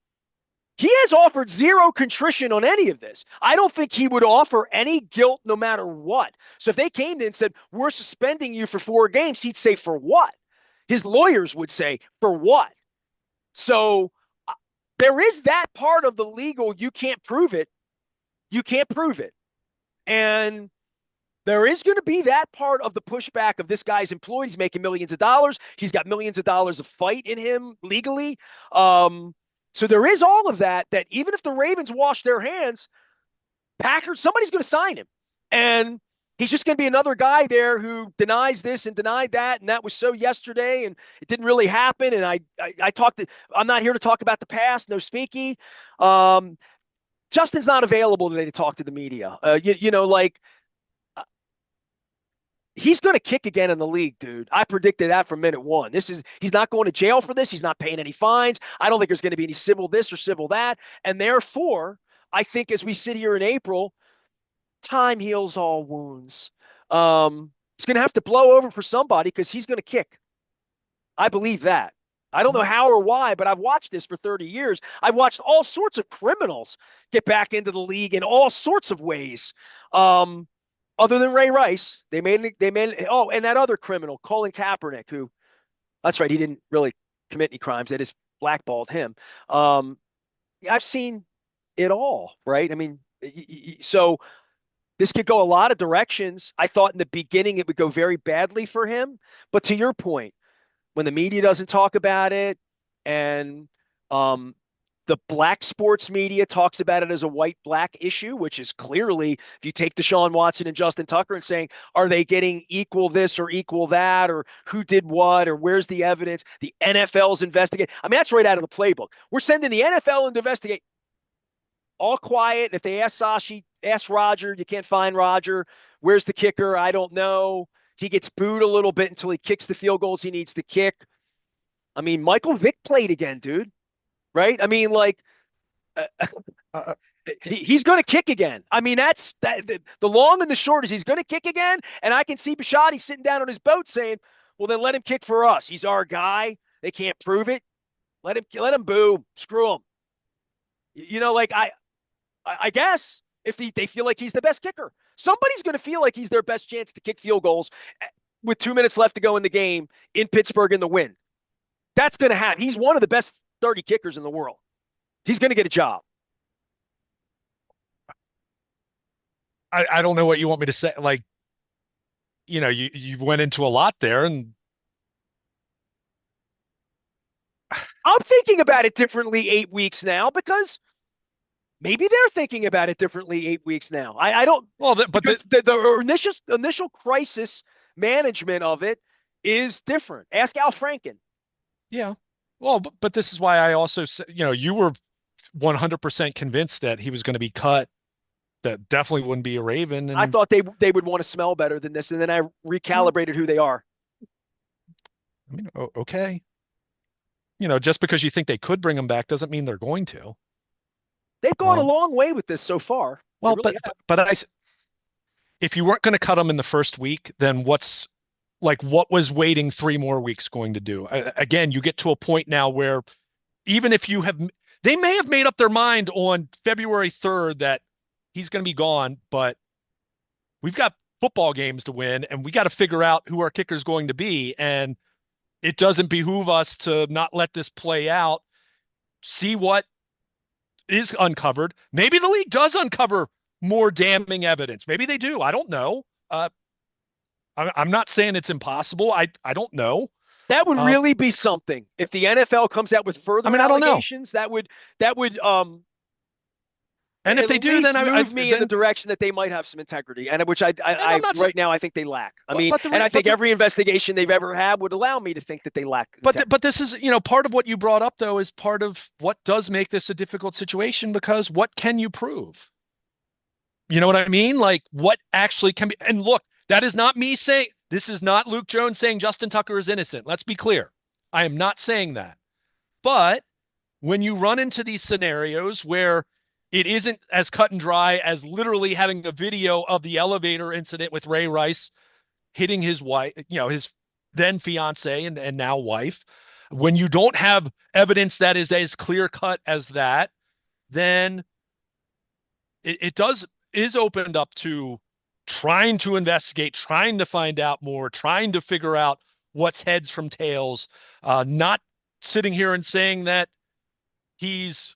He has offered zero contrition on any of this. I don't think he would offer any guilt no matter what. So if they came in and said, we're suspending you for 4 games, he'd say, for what? His lawyers would say, for what? So there is that part of the legal, you can't prove it. You can't prove it. And there is going to be that part of the pushback of this guy's employed. He's making millions of dollars. He's got millions of dollars of fight in him legally. So there is all of that even if the Ravens wash their hands, Packers, somebody's going to sign him. And he's just going to be another guy there who denies this and denied that. And that was so yesterday, and it didn't really happen. And I'm not here to talk about the past, no speaky. Justin's not available today to talk to the media. He's going to kick again in the league, dude. I predicted that from minute one. He's not going to jail for this. He's not paying any fines. I don't think there's going to be any civil this or civil that. And therefore, I think as we sit here in April, time heals all wounds. It's going to have to blow over for somebody because he's going to kick. I believe that. I don't know how or why, but I've watched this for 30 years. I've watched all sorts of criminals get back into the league in all sorts of ways. Other than Ray Rice, they made and that other criminal, Colin Kaepernick, who, that's right, he didn't really commit any crimes. They just blackballed him. I've seen it all, right? I mean, so this could go a lot of directions. I thought in the beginning it would go very badly for him, but to your point, when the media doesn't talk about it and the black sports media talks about it as a white-black issue, which is clearly, if you take Deshaun Watson and Justin Tucker and saying, are they getting equal this or equal that, or who did what, or where's the evidence? The NFL's investigating. I mean, that's right out of the playbook. We're sending the NFL to investigate. All quiet. If they ask Sashi, ask Roger. You can't find Roger. Where's the kicker? I don't know. He gets booed a little bit until he kicks the field goals he needs to kick. I mean, Michael Vick played again, dude. Right? I mean, like uh, Uh, he's going to kick again. I mean, that's that. The long and the short is he's going to kick again, and I can see Bishotti sitting down on his boat saying, "Well, then let him kick for us. He's our guy. They can't prove it. Let him boo. Screw him." Like I guess if they feel like he's the best kicker, somebody's going to feel like he's their best chance to kick field goals with 2 minutes left to go in the game in Pittsburgh in the win. That's going to happen. He's one of the best 30 kickers in the world. He's going to get a job. I don't know what you want me to say. Like, you went into a lot there, and I'm thinking about it differently 8 weeks now because maybe they're thinking about it differently 8 weeks now. I don't well, because the initial crisis management of it is different. Ask Al Franken. yeah. Well, but this is why I also said, you were 100% convinced that he was going to be cut, that definitely wouldn't be a Raven. I And thought they would want to smell better than this, and then I well, recalibrated who they are. I mean, okay. Just because you think they could bring him back doesn't mean they're going to. They've gone a Um, long way with this so far. They well, really but have. if you weren't going to cut him in the first week, then what was waiting 3 more weeks going to do? Again, you get to a point now where even if they may have made up their mind on February 3rd that he's going to be gone, but we've got football games to win and we got to figure out who our kicker is going to be. And it doesn't behoove us to not let this play out, see what is uncovered. Maybe the league does uncover more damning evidence. Maybe they do. I don't know. I'm not saying it's impossible. I don't know. That would Uh, really be something if the NFL comes out with I further mean, I don't know. allegations. That would And if at they do, then least I move me in the direction that they might have some integrity, and which and I'm not saying, right now I think they lack. I but mean, but and the I but think the every investigation they've ever had would allow me to think that they lack integrity. but this is part of what you brought up though is part of what does make this a difficult situation because what can you prove? You know what I mean? Like what actually can be? And look, that is not me saying this is not Luke Jones saying Justin Tucker is innocent. Let's be clear. I am not saying that. But when you run into these scenarios where it isn't as cut and dry as literally having a video of the elevator incident with Ray Rice hitting his wife, his then fiance and now wife, when you don't have evidence that is as clear cut as that, then it does is opened up to trying to investigate, trying to find out more, trying to figure out what's heads from tails, not sitting here and saying that he's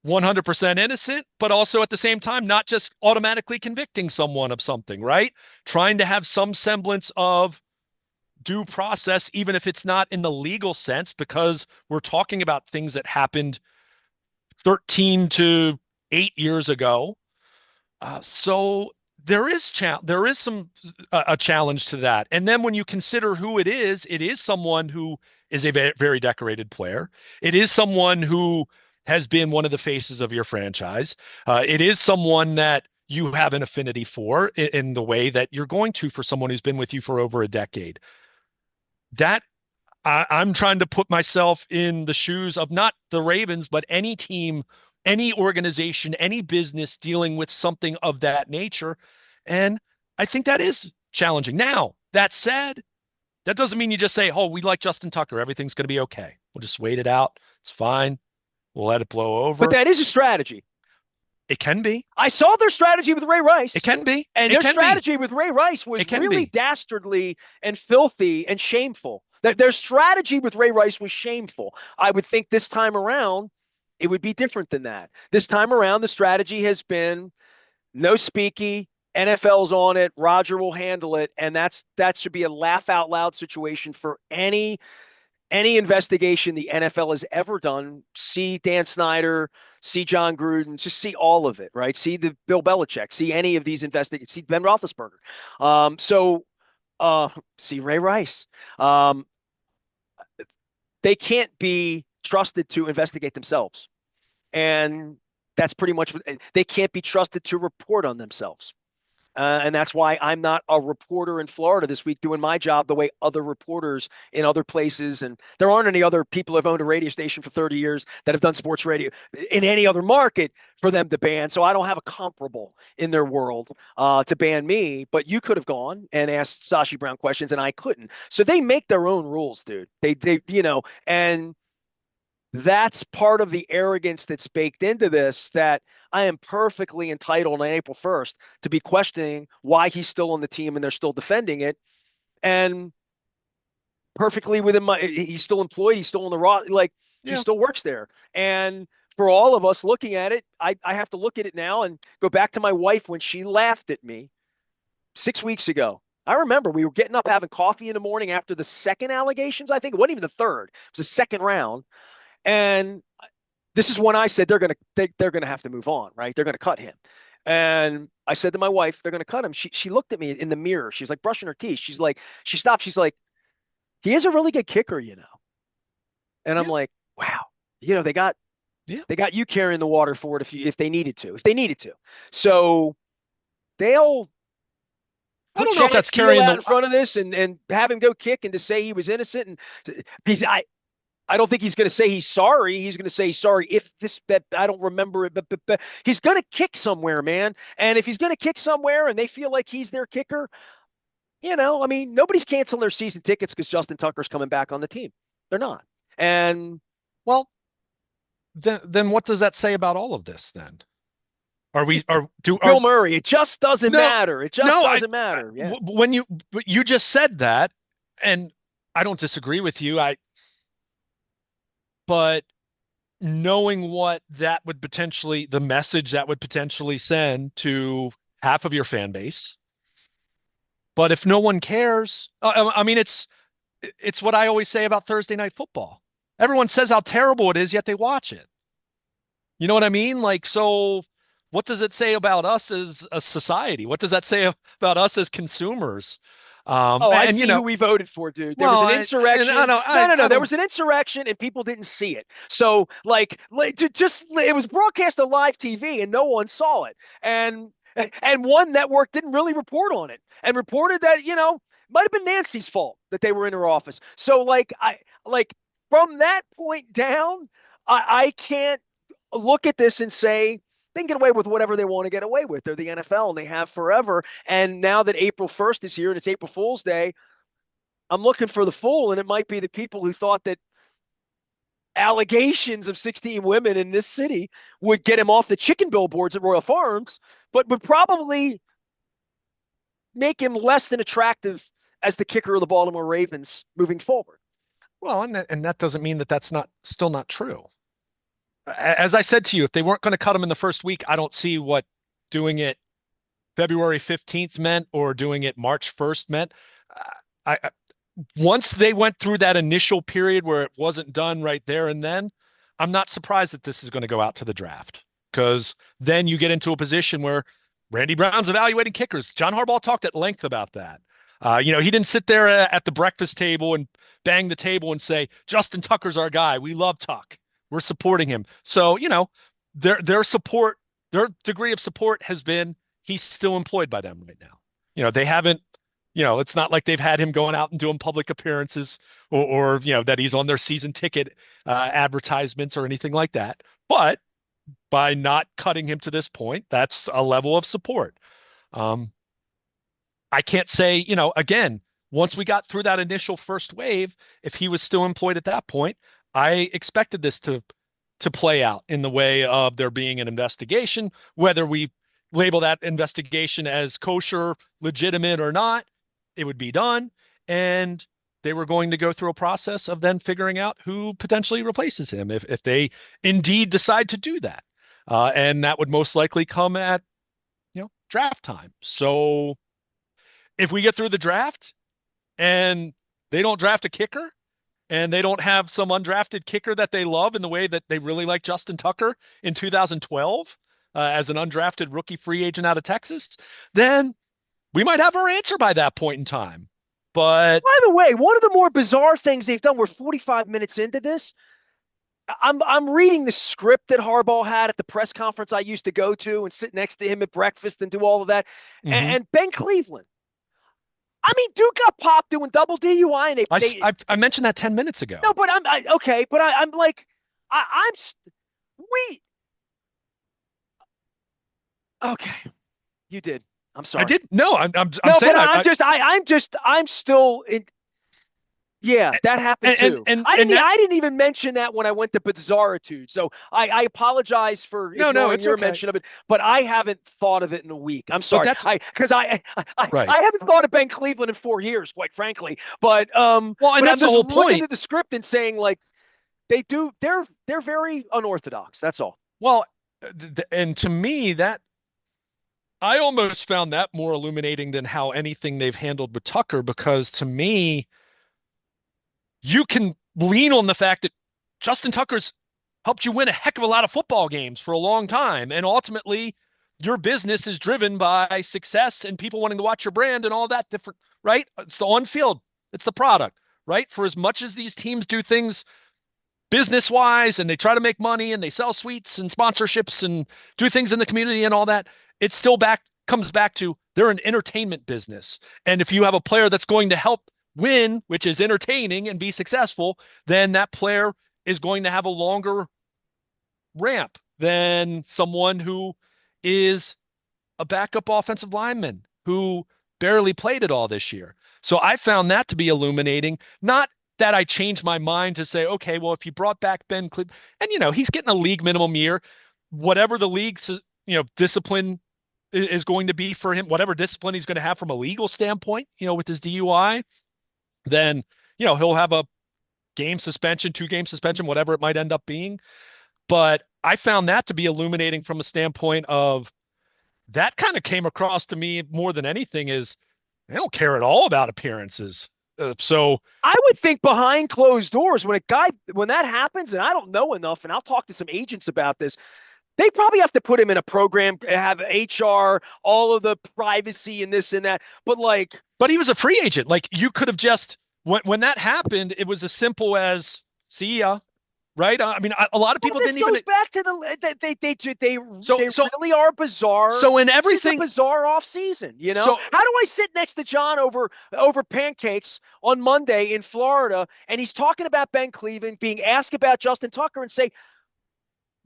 100% innocent, but also at the same time, not just automatically convicting someone of something, right? Trying to have some semblance of due process, even if it's not in the legal sense, because we're talking about things that happened 13 to 8 years ago. So there is some a challenge to that. And then when you consider who it is someone who is a very decorated player. It is someone who has been one of the faces of your franchise. It is someone that you have an affinity for in the way that you're going to for someone who's been with you for over a decade. That I'm trying to put myself in the shoes of not the Ravens, but any team, any organization, any business dealing with something of that nature. And I think that is challenging. Now, that said, that doesn't mean you just say, oh, we like Justin Tucker. Everything's going to be okay. We'll just wait it out. It's fine. We'll let it blow But over. that is a strategy. It can be. I saw their strategy with Ray It Rice. can be. And It their can be. strategy with Ray Rice It was can really be. dastardly and filthy and shameful. Their strategy with Ray Rice was shameful. I would think this time around, it would be different than that. This time around, the strategy has been no speaky. NFL's on it. Roger will handle it. And that should be a laugh out loud situation for any investigation the NFL has ever done. See Dan Snyder, see John Gruden, just see all of it, right? See the Bill Belichick, see any of these investigations, see Ben Roethlisberger. See Ray Rice. Um, they can't be trusted to investigate themselves. And that's pretty much what they can't be trusted to report on themselves. And that's why I'm not a reporter in Florida this week doing my job the way other reporters in other places. And there aren't any other people who've owned a radio station for 30 years that have done sports radio in any other market for them to ban. So I don't have a comparable in their world to ban me. But you could have gone and asked Sashi Brown questions, and I couldn't. So they make their own rules, dude. And that's part of the arrogance that's baked into this, that I am perfectly entitled on April 1st to be questioning why he's still on the team and they're still defending it. And perfectly within he's still employed, he's still on the like he Yeah. still works there. And for all of us looking at it, I have to look at it now and go back to my wife when she laughed at me 6 weeks ago. I remember we were getting up having coffee in the morning after the second allegations. I think it wasn't even the third, it was the second round. And this is when I said they're gonna have to move on, right? They're gonna cut him. And I said to my wife, they're gonna cut him. She looked at me in the mirror. She's like brushing her teeth. She's like, she stopped. She's like, he is a really good kicker, you know. And I'm Yeah. like, wow, Yeah. they got you carrying the water for it if they needed to. So they'll I put don't know if Shannon that's Steele carrying out the. in front of this and have him go kick and to say he was innocent. And because I don't think he's going to say he's sorry. He's going to say he's sorry if this that I don't remember it, but he's going to kick somewhere, man. And if he's going to kick somewhere and they feel like he's their kicker, I mean, nobody's canceling their season tickets because Justin Tucker's coming back on the team. They're not. And Well, then what does that say about all of this then? Are we are do are Bill Murray, it just doesn't no matter. It just no doesn't matter. Yeah. when you just said that, and I don't disagree with you. But knowing what that would potentially, the message that would potentially send to half of your fan base. But if no one cares, I mean, it's what I always say about Thursday night football. Everyone says how terrible it is, yet they watch it. You know what I mean? Like, so what does it say about us as a society? What does that say about us as consumers? Oh, I And you see who know, we voted for, dude. There was well, an and I insurrection. don't, No, no, no. I There don't. was an insurrection and people didn't see it. So, just it was broadcast on live TV and no one saw it. And one network didn't really report on it and reported that, might have been Nancy's fault that they were in her office. So, from that point down, I can't look at this and say they can get away with whatever they want to get away with. They're the NFL and they have forever. And now that April 1st is here and it's April Fool's Day, I'm looking for the fool, and it might be the people who thought that allegations of 16 women in this city would get him off the chicken billboards at Royal Farms, but would probably make him less than attractive as the kicker of the Baltimore Ravens moving forward. Well, and that doesn't mean that that's not still not true. As I said to you, if they weren't going to cut him in the first week, I don't see what doing it February 15th meant or doing it March 1st meant. I once they went through that initial period where it wasn't done right there and then, I'm not surprised that this is going to go out to the draft because then you get into a position where Randy Brown's evaluating kickers. John Harbaugh talked at length about that. He didn't sit there at the breakfast table and bang the table and say, Justin Tucker's our guy. We love Tuck. We're supporting him. So, their support, their degree of support has been he's still employed by them right now. They haven't, it's not like they've had him going out and doing public appearances or that he's on their season ticket advertisements or anything like that. But by not cutting him to this point, that's a level of support. Um, I can't say, again, once we got through that initial first wave, if he was still employed at that point, I expected this to play out in the way of there being an investigation, whether we label that investigation as kosher, legitimate or not, it would be done. And they were going to go through a process of then figuring out who potentially replaces him if they indeed decide to do that. And that would most likely come at, draft time. So if we get through the draft and they don't draft a kicker and they don't have some undrafted kicker that they love in the way that they really like Justin Tucker in 2012 as an undrafted rookie free agent out of Texas, then we might have our answer by that point in time. But By the way, one of the more bizarre things they've done, we're 45 minutes into this. I'm reading the script that Harbaugh had at the press conference I used to go to and sit next to him at breakfast and do all of that. And, Hmm. and Ben Cleveland, I mean, Duke got popped doing double DUI, and I mentioned that 10 minutes ago. no, but okay, but I'm like, I'm we okay. You did. I'm I sorry. did. No, I'm No, saying but I'm still in. Yeah, that happened too. and that I didn't even mention that when I went to Bizarritude. So I apologize for no, ignoring it's your okay. mention of it, but I haven't thought of it in a week. I'm But sorry. that's right. I haven't thought of Ben Cleveland in 4 years, quite frankly. Well, and But that's I'm the just whole looking point. at the script and saying like they're very unorthodox. That's all. Well, and to me, that I almost found that more illuminating than how anything they've handled with Tucker, because to me, you can lean on the fact that Justin Tucker's helped you win a heck of a lot of football games for a long time. And ultimately, your business is driven by success and people wanting to watch your brand and all that different, right? It's the on field, it's the product, right? For as much as these teams do things business wise and they try to make money and they sell suites and sponsorships and do things in the community and all that, it still comes back to they're an entertainment business. And if you have a player that's going to help win, which is entertaining and be successful, then that player is going to have a longer ramp than someone who is a backup offensive lineman who barely played it all this year. So I found that to be illuminating. Not that I changed my mind to say, okay, well, if you brought back Ben Cliff, and he's getting a league minimum year, whatever the league's discipline is going to be for him, whatever discipline he's going to have from a legal standpoint, with his DUI, then he'll have a game suspension, 2 game suspension, whatever it might end up being. But I found that to be illuminating from a standpoint of that kind of came across to me more than anything is they don't care at all about appearances. So I would think behind closed doors when that happens, and I don't know enough, and I'll talk to some agents about this. They probably have to put him in a program, have HR, all of the privacy and this and that. But like, but he was a free agent. Like you could have just when that happened, it was as simple as see ya, right? I mean, a lot of well, people this didn't even goes back to so they so really are bizarre. so in This is a everything bizarre off season, you know. so How do I sit next to John over pancakes on Monday in Florida, and he's talking about Ben Cleveland, being asked about Justin Tucker, and say,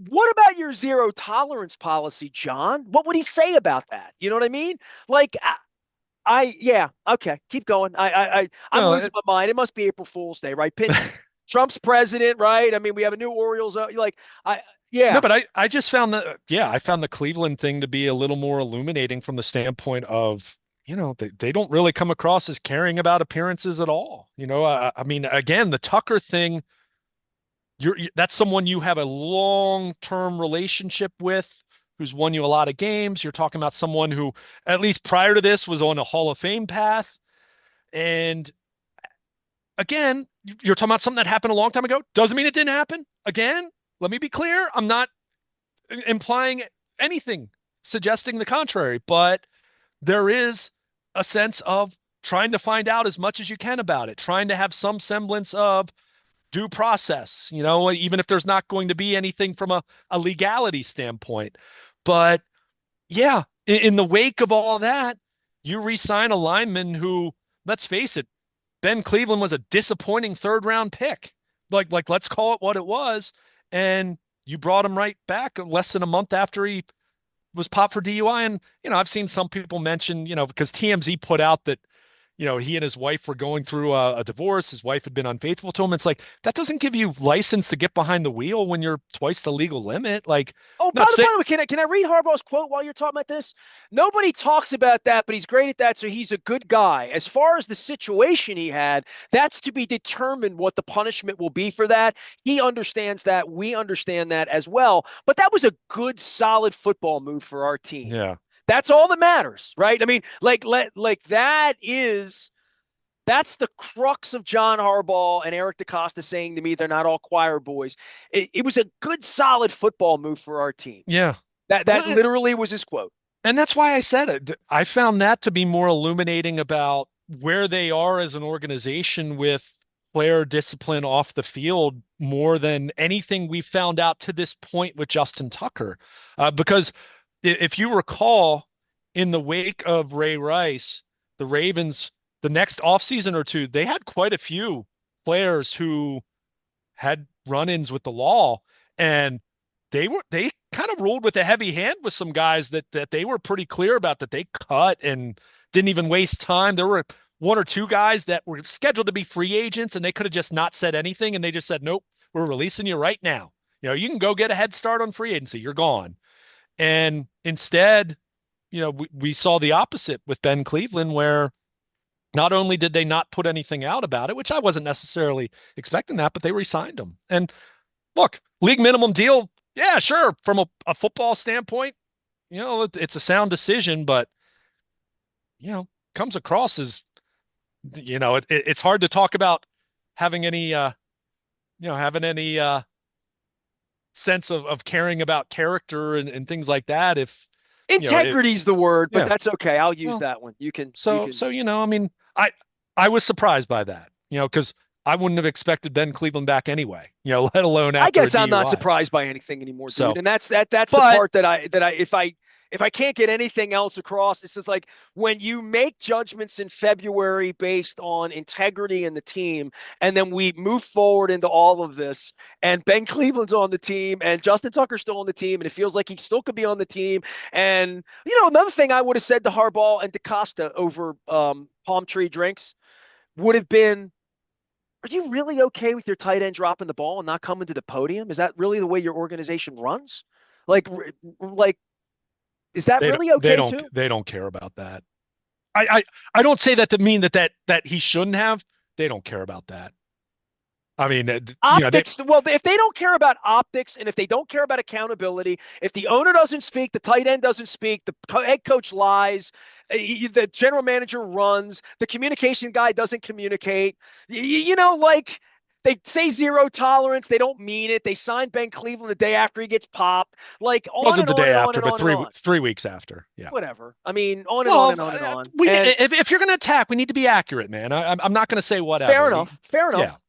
"What about your zero tolerance policy, John? What would he say about that?" You know what I mean? Like, yeah, okay, keep going. I'm no, losing my mind. It must be April Fool's Day, right? Trump's president, right? I mean, we have a new Orioles. I, no, yeah. but I just found I found the Cleveland thing to be a little more illuminating from the standpoint of they don't really come across as caring about appearances at all. I mean, again, the Tucker thing, that's someone you have a long-term relationship with who's won you a lot of games. You're talking about someone who, at least prior to this, was on a Hall of Fame path. And again, you're talking about something that happened a long time ago. Doesn't mean it didn't happen. Again, let me be clear. I'm not implying anything suggesting the contrary, but there is a sense of trying to find out as much as you can about it, trying to have some semblance of due process, even if there's not going to be anything from a legality standpoint. But yeah, in the wake of all that, you re-sign a lineman who, let's face it, Ben Cleveland was a disappointing third round pick. Like let's call it what it was. And you brought him right back less than a month after he was popped for DUI. And, I've seen some people mention, because TMZ put out that he and his wife were going through a divorce. His wife had been unfaithful to him. It's like, that doesn't give you license to get behind the wheel when you're twice the legal limit. Like, Oh, not say, by the way, can I read Harbaugh's quote while you're talking about this? Nobody talks about that, but he's great at that, so he's a good guy. As far as the situation he had, that's to be determined what the punishment will be for that. He understands that. We understand that as well. But that was a good, solid football move for our team. yeah, That's all that matters, right? I mean, that's the crux of John Harbaugh and Eric DeCosta saying to me they're not all choir boys. It was a good, solid football move for our team. yeah. That Well, literally was his quote. and that's why I said it. I found that to be more illuminating about where they are as an organization with player discipline off the field more than anything we found out to this point with Justin Tucker. Because if you recall, in the wake of Ray Rice, the Ravens, the next offseason or two, they had quite a few players who had run-ins with the law, and they kind of ruled with a heavy hand with some guys that they were pretty clear about, that they cut and didn't even waste time. There were one or two guys that were scheduled to be free agents, and they could have just not said anything, and they just said, nope, we're releasing you right now. You can go get a head start on free agency, you're gone. And instead, we saw the opposite with Ben Cleveland, where not only did they not put anything out about it, which I wasn't necessarily expecting that, but they re-signed him. And look, league minimum deal, yeah, sure. From a football standpoint, it's a sound decision, but comes across as, it's hard to talk about having any, having any sense of caring about character and things like that. If Integrity's the word, but yeah. that's okay. I'll use Well, that one. You so can. so I mean, I was surprised by that, because I wouldn't have expected Ben Cleveland back anyway, let alone I after a guess I'm not DUI. surprised by anything anymore, dude. So, And that's the but part if I can't get anything else across, it's just like when you make judgments in February based on integrity in the team, and then we move forward into all of this, and Ben Cleveland's on the team, and Justin Tucker's still on the team, and it feels like he still could be on the team. And another thing I would have said to Harbaugh and DeCosta over palm tree drinks would have been, are you really okay with your tight end dropping the ball and not coming to the podium? Is that really the way your organization runs? Like, like, is that really okay too? they don't care about that. I don't say that to mean that he shouldn't have. They don't care about that. I mean, they Optics. Well, if they don't care about optics and if they don't care about accountability, if the owner doesn't speak, the tight end doesn't speak, the head coach lies, the general manager runs, the communication guy doesn't communicate, like they say zero tolerance, they don't mean it. They signed Ben Cleveland the day after he gets popped, like on wasn't and the on day and on after, and but on and on. 3 weeks after. Yeah. Whatever. I mean, on and on Well, and on and on. we And if you're going to attack, we need to be accurate, man. I'm not going to say fair whatever. enough. Fair Yeah, enough.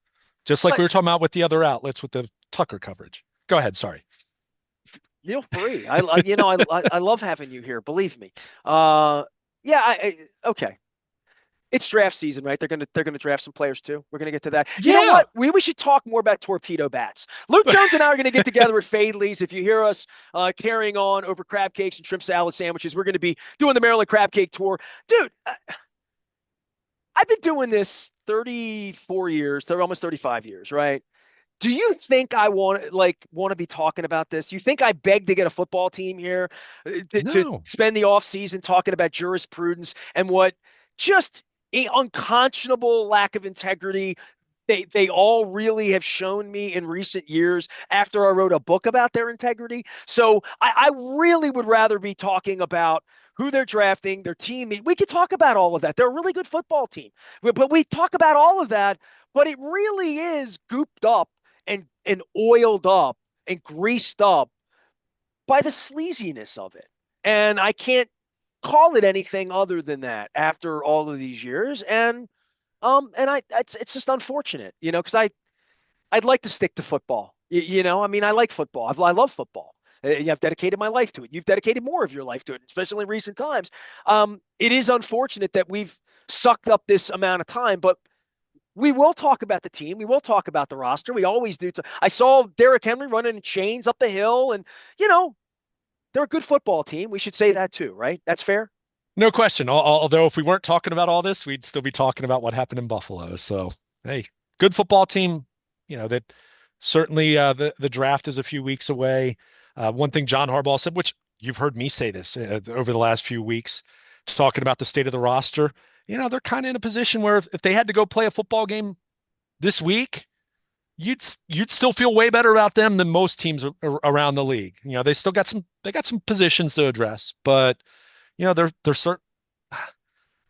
just like But we were talking about with the other outlets with the Tucker coverage. Go ahead. Sorry. feel free. I love having you here. Believe me. Yeah. Okay. It's draft season, right? They're gonna draft some players too. We're gonna get to that. You know Yeah. what? We should talk more about torpedo bats. Luke Jones and I are gonna get together at Fadley's. If you hear us carrying on over crab cakes and shrimp salad sandwiches, we're gonna be doing the Maryland crab cake tour, dude. I've been doing this 34 years, almost 35 years, right? Do you think I want to be talking about this? You think I beg to get a football team here to No. spend the off season talking about jurisprudence and what just a unconscionable lack of integrity they all really have shown me in recent years after I wrote a book about their integrity. So I really would rather be talking about who they're drafting, their team. We could talk about all of that. They're a really good football team, but we talk about all of that. But it really is gooped up and oiled up and greased up by the sleaziness of it. And I can't call it anything other than that after all of these years. And it's just unfortunate, because I'd like to stick to football. I mean, I like football. I love football. I've dedicated my life to it. You've dedicated more of your life to it, especially in recent times. It is unfortunate that we've sucked up this amount of time, but we will talk about the team. We will talk about the roster. We always do. I saw Derrick Henry running in chains up the hill, and they're a good football team. We should say that too, right? That's fair. No question. Although if we weren't talking about all this, we'd still be talking about what happened in Buffalo. So, hey, good football team. That certainly the draft is a few weeks away. One thing John Harbaugh said, which you've heard me say this over the last few weeks, talking about the state of the roster. They're kind of in a position where if they had to go play a football game this week, you'd still feel way better about them than most teams around the league. They got some positions to address, but they're certain.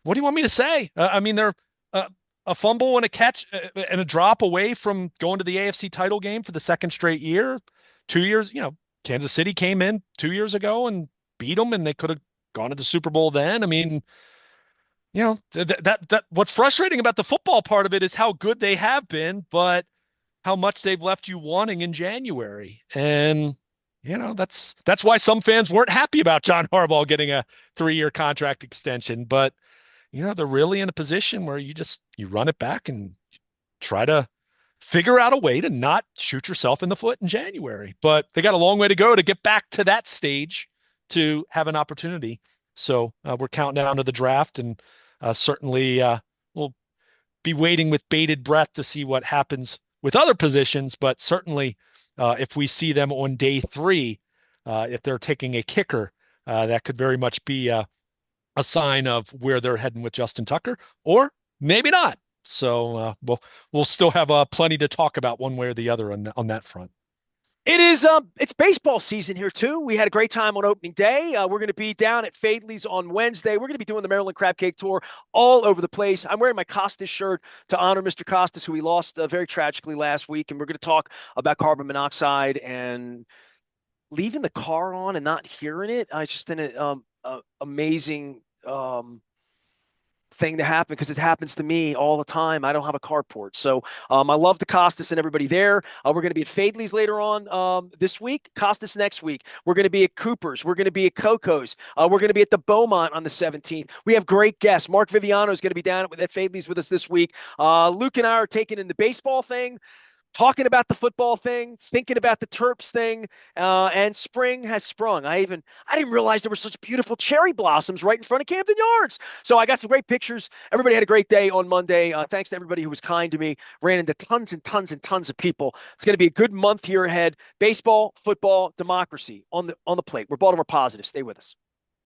What do you want me to say? I mean, they're a fumble and a catch and a drop away from going to the AFC title game for the second straight year. 2 years, Kansas City came in 2 years ago and beat them, and they could have gone to the Super Bowl then. I mean, that what's frustrating about the football part of it is how good they have been, but how much they've left you wanting in January. And that's why some fans weren't happy about John Harbaugh getting a 3-year contract extension. But they're really in a position where you run it back and try to figure out a way to not shoot yourself in the foot in January. But they got a long way to go to get back to that stage to have an opportunity. So we're counting down to the draft, and certainly we'll be waiting with bated breath to see what happens with other positions. But certainly, if we see them on day 3, if they're taking a kicker, that could very much be a sign of where they're heading with Justin Tucker, or maybe not. So we'll still have plenty to talk about one way or the other on that front. It's baseball season here too. We had a great time on opening day. We're going to be down at Fadley's on Wednesday. We're going to be doing the Maryland Crab Cake Tour all over the place. I'm wearing my Costas shirt to honor Mr. Costas, who we lost very tragically last week. And we're going to talk about carbon monoxide and leaving the car on and not hearing it. It's just an amazing thing to happen because it happens to me all the time. I don't have a carport. So I love the Costas and everybody there. We're going to be at Fadley's later on this week, Costas next week. We're going to be at Cooper's. We're going to be at Coco's. We're going to be at the Beaumont on the 17th. We have great guests. Mark Viviano is going to be down at Fadley's with us this week. Luke and I are taking in the baseball thing, talking about the football thing, thinking about the Terps thing, and spring has sprung. I didn't realize there were such beautiful cherry blossoms right in front of Camden Yards. So I got some great pictures. Everybody had a great day on Monday. Thanks to everybody who was kind to me. Ran into tons and tons and tons of people. It's going to be a good month here ahead. Baseball, football, democracy on the plate. We're Baltimore positive. Stay with us.